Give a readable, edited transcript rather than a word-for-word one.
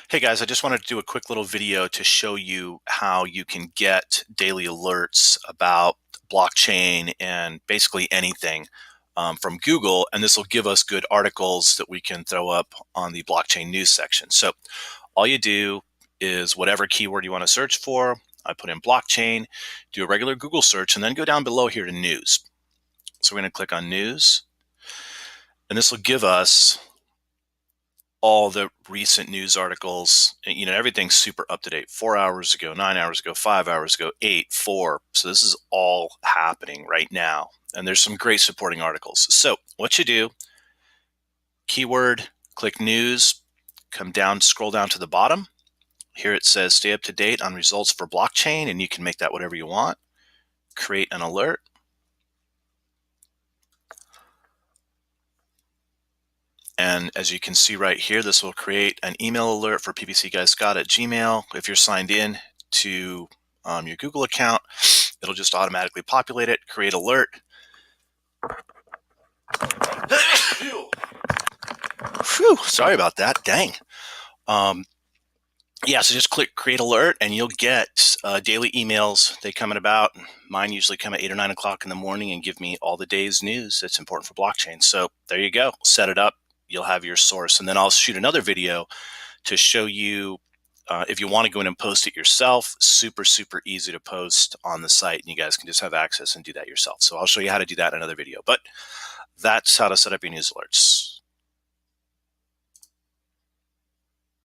Hey guys, I just wanted to do a quick little video to show you how you can get daily alerts about blockchain and basically anything from Google. And this will give us good articles that we can throw up on the blockchain news section. So all you do is whatever keyword you want to search for. I put in blockchain, do a regular Google search, and then go down below here to news. So we're going to click on news, and this will give us all the recent news articles. Everything's super up to date. 4 hours ago, 9 hours ago, 5 hours ago, 8, 4. So this is all happening right now. And there's some great supporting articles. So what you do, keyword, click news, come down, scroll down to the bottom. Here it says stay up to date on results for blockchain, and you can make that whatever you want. Create an alert. And as you can see right here, this will create an email alert for ppcguyscott@gmail. If you're signed in to your Google account, it'll just automatically populate it, create alert. Whew, sorry about that, dang. Yeah, so just click create alert and you'll get daily emails. They come at about, mine usually come at 8 or 9 o'clock in the morning and give me all the day's news that's important for blockchain. So there you go, set it up. You'll have your source, and then I'll shoot another video to show you if you want to go in and post it yourself. Super easy to post on the site, and you guys can just have access and do that yourself. So I'll show you how to do that in another video, but that's how to set up your news alerts.